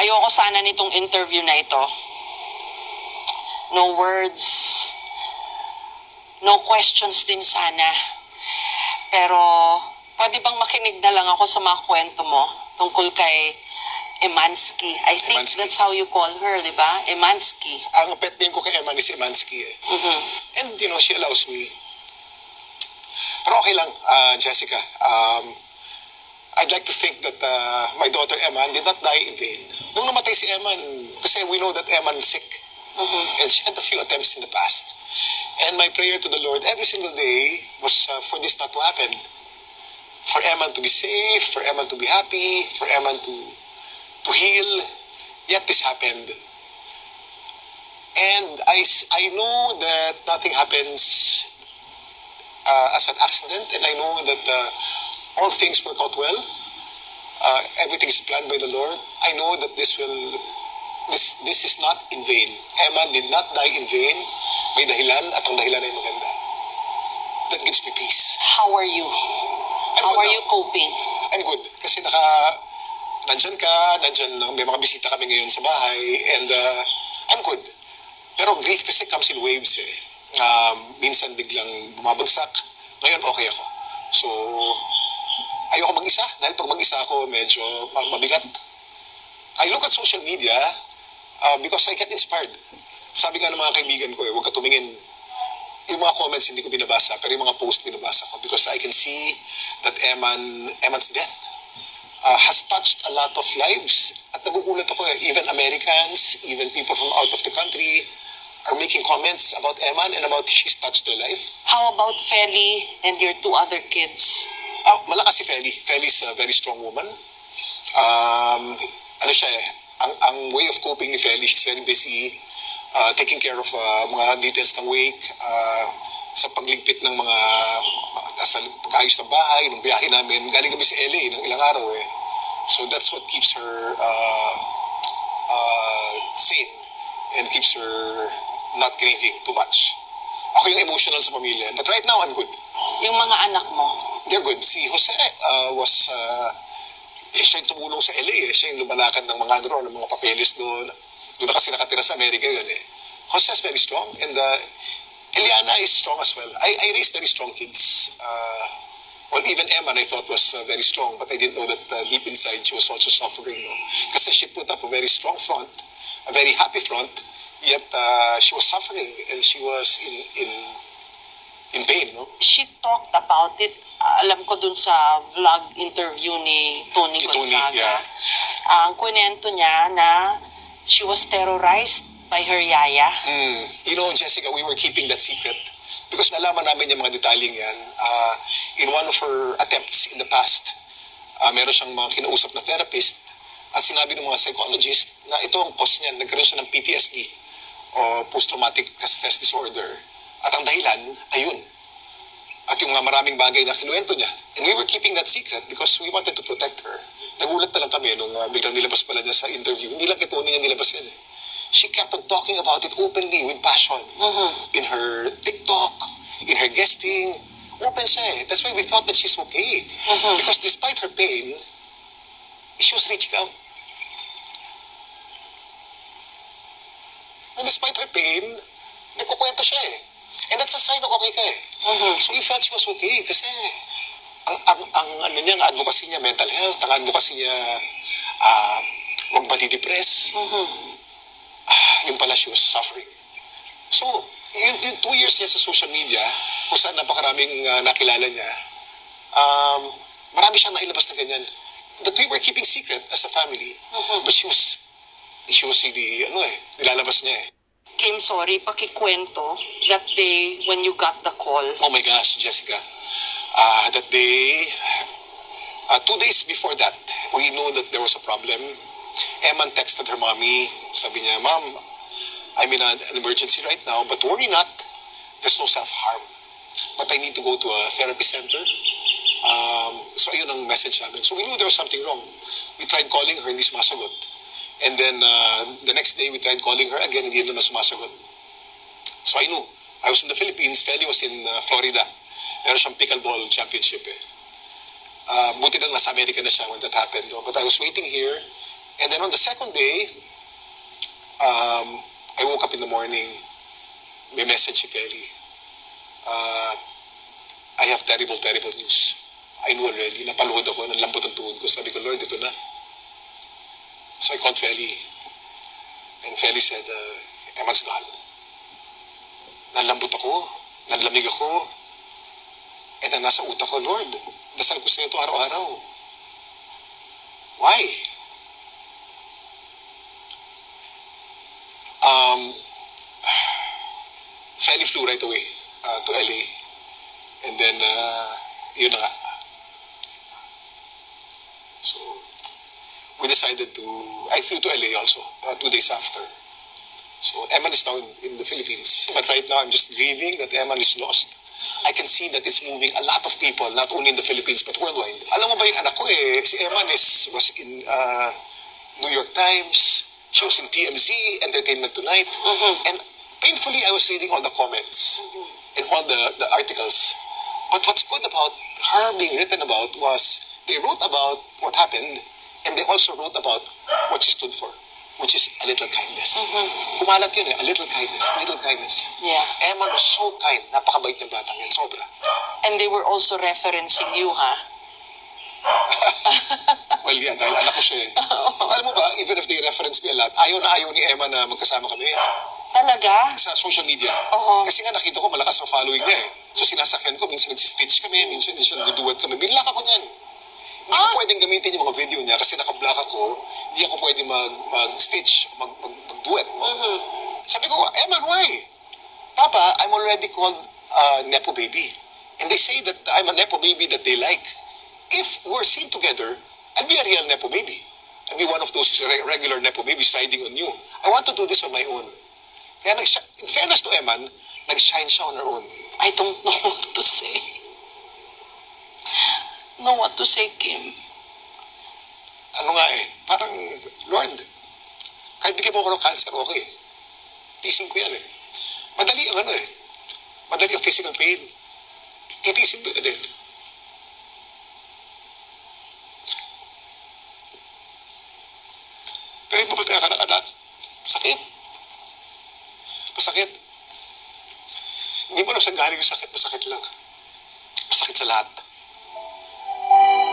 ayoko sana nitong interview na ito. No words, no questions din sana. Pero, pwede bang makinig na lang ako sa mga kwento mo tungkol kay Emansky? I think Emansky. That's how you call her, di ba? Emansky. Ang pet name ko kay Eman is Emansky eh. And she allows me. Pero okay lang, Jessica. I'd like to think that my daughter Eman did not die in vain. Nung namatay si Eman, kasi we know that Eman is sick. And she had a few attempts in the past. And my prayer to the Lord every single day was for this not to happen. For Eman to be safe, for Eman to be happy, for Eman to heal. Yet this happened. And I know that nothing happens as an accident, and I know that all things work out well. Everything is planned by the Lord. I know that this is not in vain. Emma did not die in vain. May dahilan, at ang dahilan ay maganda. That gives me peace. How are you? How are you coping? I'm good. Kasi nandyan ka, may mga bisita kami ngayon sa bahay, and I'm good. Pero grief kasi comes in waves eh. Minsan biglang bumabagsak. Ngayon okay ako. So, ayoko mag-isa. Dahil pag mag-isa ako, medyo mabigat. I look at social media because I get inspired. Sabi nga ng mga kaibigan ko huwag ka tumingin. Yung mga comments hindi ko binabasa, pero yung mga post binabasa ko because I can see that Eman's death has touched a lot of lives. At nagugulat ako even Americans, even people from out of the country are making comments about Eman and about she's touched their life. How about Feli and your two other kids? Malakas si Feli. Feli's a very strong woman. Ang way of coping ni Feli, she's very busy taking care of mga details ng wake, sa pagligpit ng mga sa pag-ayos ng bahay, ng biyahe namin. Galing kami sa LA ng ilang araw eh. So that's what keeps her sane and keeps her not grieving too much. Ako yung emotional sa pamilya. But right now, I'm good. Yung mga anak mo? They're good. Si Jose was siya yung tumulong sa LA eh. Siya yung lumalakad ng mga ng mga papeles doon. Doon na kasi nakatira sa Amerika yun eh. Jose is very strong and Eliana is strong as well. I raised very strong kids. Well, even Emma, I thought was very strong, but I didn't know that deep inside she was also suffering. No? Kasi she put up a very strong front, a very happy front, yet she was suffering and she was in pain. No? She talked about it. Alam ko dun sa vlog interview ni Tony Gonzaga. Yeah. Ang kwento niya na she was terrorized by her yaya. You know, Jessica, we were keeping that secret because nalaman namin yung mga detalyeng yan. In one of her attempts in the past, meron siyang mga kinausap na therapist at sinabi ng mga psychologist na ito ang cause niyan. Nagkaroon siya ng PTSD o post-traumatic stress disorder. At ang dahilan, ayun. At yung mga maraming bagay na kinuwento niya. And we were keeping that secret because we wanted to protect her. Nagulat na lang kami nung biglang nilabas pala niya sa interview. Hindi lang ito niya nilabas yan eh. She kept on talking about it openly with passion. In her TikTok, in her guesting, open siya eh. That's why we thought that she's okay. Because despite her pain, she was reaching out. And despite her pain, nagkukwento siya eh. And that's a sign na okay ka eh. So we felt she was okay kasi ang advocacy niya, mental health, ang advocacy niya, huwag matidepress. Yung pala she was suffering. So, yung 2 years niya sa social media, kung saan napakaraming nakilala niya, marami siyang nailabas na ganyan. That we were keeping secret as a family. But she was really, nilalabas niya eh. Kim, sorry, pakikwento that day when you got the call. Oh my gosh, Jessica. That day, 2 days before that, we know that there was a problem. Eman texted her mommy. Sabi niya, Mom, I'm in an emergency right now, but worry not. There's no self-harm. But I need to go to a therapy center. So ayun ang message namin. So we knew there was something wrong. We tried calling her, hindi sumasagot. And then the next day, we tried calling her again, hindi naman sumasagot. So I knew. I was in the Philippines. Feli was in Florida. Meron siyang pickleball championship eh. Buti lang nasa Amerika na siya when that happened. No? But I was waiting here And then on the second day, I woke up in the morning, may message si Feli. I have terrible, terrible news. I knew already, napaluhod ako, nanlambot ang tuhod ko. Sabi ko, Lord, ito na. So I called Feli. And Feli said, Emma's gone. Nanlambot ako, nanlamig ako. And then nasa utak ko, Lord, dasal ko sa ito araw-araw. Why? Feli flew right away to LA. And then, yun na nga. So, we decided to, I flew to LA also, 2 days after. So, Eman is now in the Philippines. But right now, I'm just grieving that Eman is lost. I can see that it's moving a lot of people, not only in the Philippines, but worldwide. Alam mo ba yung anak ko si Eman was in New York Times, she was in TMZ, Entertainment Tonight, and painfully, I was reading all the comments and all the articles. But what's good about her being written about was they wrote about what happened and they also wrote about what she stood for, which is a little kindness. Kumalat yun a little kindness, little kindness. Yeah. Emma was so kind, napakabait ng batang yan, sobra. And they were also referencing you, ha? Well, yeah, dahil anak ko siya Alam mo ba, even if they reference me a lot, ayaw na ayaw ni Emma na magkasama kami. Talaga? Sa social media. Oo. Kasi nga nakita ko malakas ang following niya So sinasakyan ko, minsan nagsistitch kami, minsan nagduduwat kami. Binlock ako niyan. Hindi ko pwedeng gamitin yung mga video niya kasi nakablock ako. Hindi ako pwedeng mag-stitch, mag-duet. Sabi ko, Emma, why? Papa, I'm already called Nepo Baby. And they say that I'm a Nepo Baby that they like. If we're seen together, I'll be a real Nepo Baby. I'll be one of those regular Nepo Babies riding on you. I want to do this on my own. Kaya in fairness to Eman, nag-shine siya on her own. I don't know what to say. Know what to say, Kim. Ano nga parang, Lord, kahit bigyan mo ako ng cancer, okay. Tiisin ko yan Madali ang madali ang physical pain. Titiisin ko yan Pero yung mamatay ka ng anak, sakit. Masakit. Hindi mo lang saan galing yung sakit, masakit lang. Masakit sa lahat.